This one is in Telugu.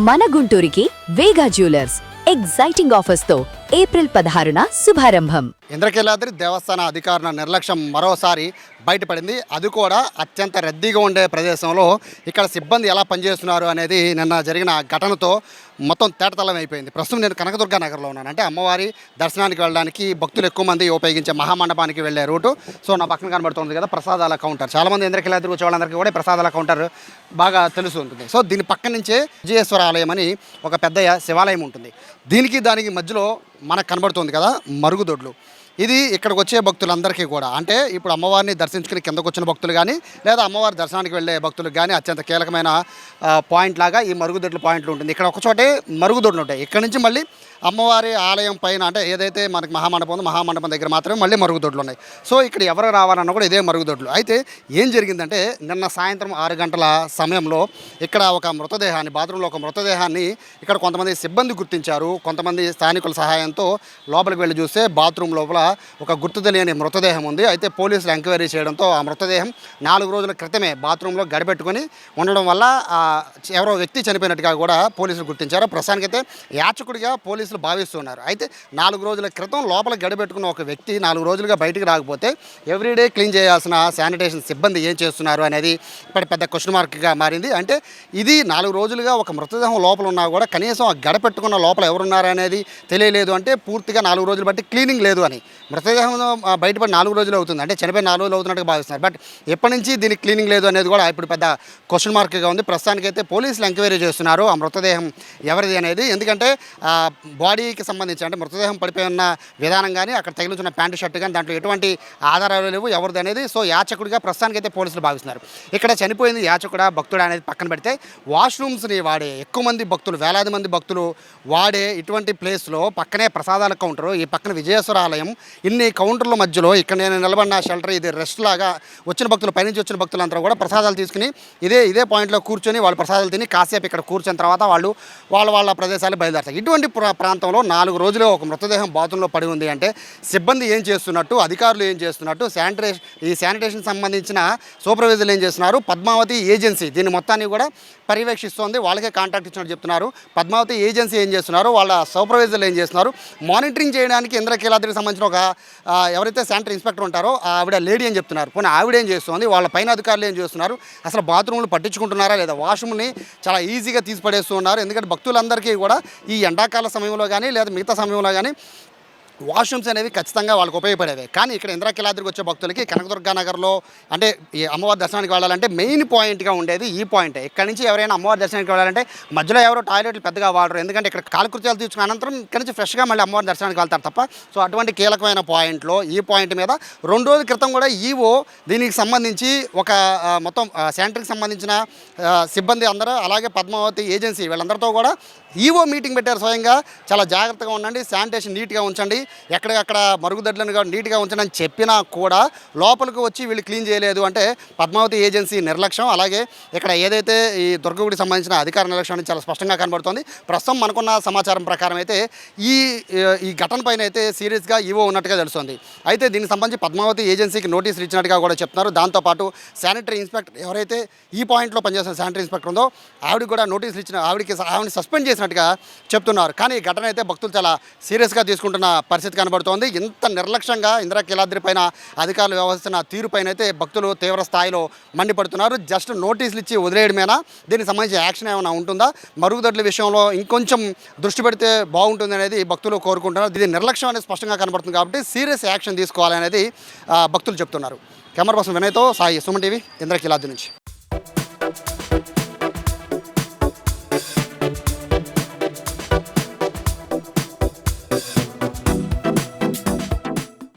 మన గుంటూరుకి వేగా జ్యువెలర్స్ ఎగ్జైటింగ్ ఆఫర్స్ తో ఏప్రిల్ 16న శుభారంభం. ఇంద్రకీలాద్రి దేవస్థాన అధికారుల నిర్లక్ష్యం మరోసారి బయటపడింది. అది కూడా అత్యంత రద్దీగా ఉండే ప్రదేశంలో ఇక్కడ సిబ్బంది ఎలా పనిచేస్తున్నారు అనేది నిన్న జరిగిన ఘటనతో మొత్తం తేటతలం అయిపోయింది. ప్రస్తుతం నేను కనకదుర్గా నగర్లో ఉన్నాను. అంటే అమ్మవారి దర్శనానికి వెళ్ళడానికి భక్తులు ఎక్కువ మంది ఉపయోగించే మహామండపానికి వెళ్ళే రూటు. సో నా పక్కన కనబడుతుంది కదా ప్రసాదాల కౌంటర్. చాలామంది ఇంద్రకీలాద్రి వచ్చే వాళ్ళందరికీ కూడా ప్రసాదాల కౌంటర్ బాగా తెలుసు ఉంటుంది. సో దీని పక్క నుంచే విజయేశ్వర ఆలయం అని ఒక పెద్ద శివాలయం ఉంటుంది. దానికి మధ్యలో మనకు కనబడుతుంది కదా మరుగుదొడ్లు. ఇది ఇక్కడికి వచ్చే భక్తులందరికీ కూడా అంటే ఇప్పుడు అమ్మవారిని దర్శించుకుని కిందకు వచ్చిన భక్తులు కానీ లేదా అమ్మవారి దర్శనానికి వెళ్ళే భక్తులకు కానీ అత్యంత కీలకమైన పాయింట్ లాగా ఈ మరుగుదొడ్ల పాయింట్లు ఉంటుంది. ఇక్కడ ఒక చోటే మరుగుదొడ్లు ఉంటాయి. ఇక్కడ నుంచి మళ్ళీ అమ్మవారి ఆలయం పైన అంటే ఏదైతే మనకి మహామండపం ఉందో మహామండపం దగ్గర మాత్రమే మళ్ళీ మరుగుదొడ్లు ఉన్నాయి. సో ఇక్కడ ఎవరు రావాలన్నా కూడా ఇదే మరుగుదొడ్లు. అయితే ఏం జరిగిందంటే నిన్న సాయంత్రం 6 గంటల సమయంలో ఇక్కడ ఒక మృతదేహాన్ని బాత్రూంలో ఒక మృతదేహాన్ని ఇక్కడ కొంతమంది సిబ్బంది గుర్తించారు. కొంతమంది స్థానికుల సహాయంతో లోపలికి వెళ్ళి చూస్తే బాత్రూమ్ లోపల ఒక గుర్తు తెలియని మృతదేహం ఉంది. అయితే పోలీసులు ఎంక్వైరీ చేయడంతో ఆ మృతదేహం 4 రోజుల క్రితమే బాత్రూంలో గడిపెట్టుకుని ఉండడం వల్ల ఎవరో వ్యక్తి చనిపోయినట్టుగా కూడా పోలీసులు గుర్తించారు. ప్రస్తుతానికైతే యాచకుడిగా పోలీసులు భావిస్తున్నారు. అయితే 4 రోజుల క్రితం లోపల గడిపెట్టుకున్న ఒక వ్యక్తి 4 రోజులుగా బయటికి రాకపోతే ఎవ్రీడే క్లీన్ చేయాల్సిన శానిటేషన్ సిబ్బంది ఏం చేస్తున్నారు అనేది ఇప్పుడు పెద్ద క్వశ్చన్ మార్క్గా మారింది. అంటే ఇది 4 రోజులుగా ఒక మృతదేహం లోపల ఉన్నా కూడా కనీసం ఆ గడపెట్టుకున్న లోపల ఎవరున్నారు అనేది తెలియలేదు. అంటే పూర్తిగా 4 రోజులు బట్టి క్లీనింగ్ లేదు అని. మృతదేహం బయటపడి 4 రోజులు అవుతుంది, అంటే చనిపోయి 4 రోజులు అవుతున్నట్టుగా భావిస్తున్నారు. బట్ ఎప్పటి నుంచి దీనికి క్లీనింగ్ లేదు అనేది కూడా ఇప్పుడు పెద్ద క్వశ్చన్ మార్క్గా ఉంది. ప్రస్తుతానికైతే పోలీసులు ఎంక్వైరీ చేస్తున్నారు ఆ మృతదేహం ఎవరిది అనేది. ఎందుకంటే బాడీకి సంబంధించి అంటే మృతదేహం పడిపోయి ఉన్న విధానం కానీ అక్కడ తగిలించిన ప్యాంటు షర్ట్ కానీ దాంట్లో ఎటువంటి ఆధారాలు లేవు ఎవరిది అనేది. సో యాచకుడిగా ప్రస్తుతానికైతే పోలీసులు భావిస్తున్నారు. ఇక్కడ చనిపోయింది యాచకుడా భక్తుడా అనేది పక్కన పెడితే వాష్రూమ్స్ని వాడే ఎక్కువ మంది భక్తులు వేలాది మంది భక్తులు వాడే ఇటువంటి ప్లేస్లో పక్కనే ప్రసాదాల కౌంటరు, ఈ పక్కన విజయేశ్వర ఆలయం, ఇన్ని కౌంటర్ల మధ్యలో ఇక్కడ నేను నిలబడిన షెల్టర్ ఇది రెస్ట్ లాగా వచ్చిన భక్తులు పైనుంచి వచ్చిన భక్తులంతా కూడా ప్రసాదాలు తీసుకుని ఇదే పాయింట్లో కూర్చొని వాళ్ళు ప్రసాదాలు తిని కాసేపు ఇక్కడ కూర్చున్న తర్వాత వాళ్ళ ప్రదేశాలు బయలుదేరుతారు. ఇటువంటి ప్రాంతంలో 4 రోజులు ఒక మృతదేహం బాత్రూంలో పడి ఉంది అంటే సిబ్బంది ఏం చేస్తున్నట్టు, అధికారులు ఏం చేస్తున్నట్టు, శానిటేషన్ సంబంధించిన సూపర్వైజర్లు ఏం చేస్తున్నారు, పద్మావతి ఏజెన్సీ దీన్ని మొత్తాన్ని కూడా పర్యవేక్షిస్తోంది. వాళ్ళకే కాంటాక్ట్ ఇచ్చినట్టు చెప్తున్నారు. పద్మావతి ఏజెన్సీ ఏం చేస్తున్నారు, వాళ్ళ సూపర్వైజర్లు ఏం చేస్తున్నారు, మానిటరింగ్ చేయడానికి ఇంద్రకీలాద్రికి సంబంధించిన ఒక ఎవరైతే శానిటరీ ఇన్స్పెక్టర్ ఉంటారో ఆవిడ లేడీ అని చెప్తున్నారు. పోనీ ఆవిడ ఏం చేస్తుంది, వాళ్ళ పైన అధికారులు ఏం చేస్తున్నారు, అసలు బాత్రూమ్లు పట్టించుకుంటున్నారా లేదా, వాష్రూమ్ని చాలా ఈజీగా తీసి పడేస్తున్నారు. ఎందుకంటే భక్తులందరికీ కూడా ఈ ఎండాకాల సమయంలో కానీ లేదా మిగతా సమయంలో కానీ వాష్రూమ్స్ అనేవి ఖచ్చితంగా వాళ్ళకి ఉపయోగపడేవి. కానీ ఇక్కడ ఇంద్రకీలాద్రికి వచ్చే భక్తులకి కనకదుర్గా నగర్లో అంటే ఈ అమ్మవారి దర్శనానికి వెళ్ళాలంటే మెయిన్ పాయింట్గా ఉండేది ఈ పాయింటే. ఇక్కడ నుంచి ఎవరైనా అమ్మవారి దర్శనానికి వెళ్ళాలంటే మధ్యలో ఎవరో టాయిలెట్లు పెద్దగా వాడరు. ఎందుకంటే ఇక్కడ కాలకృత్యాలు తీసుకున్న అనంతరం ఇక్కడ నుంచి ఫ్రెష్గా మళ్ళీ అమ్మవారి దర్శనానికి వెళ్తారు తప్ప. సో అటువంటి కీలకమైన పాయింట్లో ఈ పాయింట్ మీద 2 రోజుల క్రితం కూడా ఈవో దీనికి సంబంధించి ఒక మొత్తం శానిటరీకి సంబంధించిన సిబ్బంది అందరూ అలాగే పద్మావతి ఏజెన్సీ వీళ్ళందరితో కూడా ఈవో మీటింగ్ పెట్టారు. స్వయంగా చాలా జాగ్రత్తగా ఉండండి, శానిటేషన్ నీట్గా ఉంచండి, ఎక్కడికక్కడ మరుగుదొడ్లను నీట్గా ఉంచండి అని చెప్పినా కూడా లోపలికి వచ్చి వీళ్ళు క్లీన్ చేయలేదు. అంటే పద్మావతి ఏజెన్సీ నిర్లక్ష్యం, అలాగే ఇక్కడ ఏదైతే ఈ దుర్గగుడికి సంబంధించిన అధికార నిర్లక్ష్యం చాలా స్పష్టంగా కనబడుతుంది. ప్రస్తుతం మనకున్న సమాచారం ప్రకారం అయితే ఈ ఘటన పైన అయితే సీరియస్గా ఈవో ఉన్నట్టుగా తెలుస్తుంది. అయితే దీనికి సంబంధించి పద్మావతి ఏజెన్సీకి నోటీసులు ఇచ్చినట్టుగా కూడా చెప్తున్నారు. దాంతోపాటు శానిటరీ ఇన్స్పెక్టర్ ఎవరైతే ఈ పాయింట్లో పనిచేస్తున్న శానిటరీ ఇన్స్పెక్టర్ ఉందో ఆవిడకి కూడా నోటీసులు ఇచ్చిన ఆవిడని సస్పెండ్ చేసినట్టుగా చెప్తున్నారు. కానీ ఈ ఘటన అయితే భక్తులు చాలా సీరియస్గా తీసుకుంటున్న పరిస్థితి కనబడుతోంది. ఇంత నిర్లక్ష్యంగా ఇంద్రకీలాద్రి పైన అధికారులు వ్యవహరిస్తున్న తీరు పైన అయితే భక్తులు తీవ్ర స్థాయిలో మండిపడుతున్నారు. జస్ట్ నోటీసులు ఇచ్చి వదిలేయడమేనా, దీనికి సంబంధించి యాక్షన్ ఏమైనా ఉంటుందా, మరుగుదొడ్ల విషయంలో ఇంకొంచెం దృష్టి పెడితే బాగుంటుంది అనేది భక్తులు కోరుకుంటున్నారు. ఇది నిర్లక్ష్యం అనేది స్పష్టంగా కనబడుతుంది కాబట్టి సీరియస్ యాక్షన్ తీసుకోవాలనేది భక్తులు చెప్తున్నారు. కెమెరా పర్సన్ వినయ్తో సాయి, సుమన్ టీవీ, ఇంద్రకీలాద్రి నుంచి.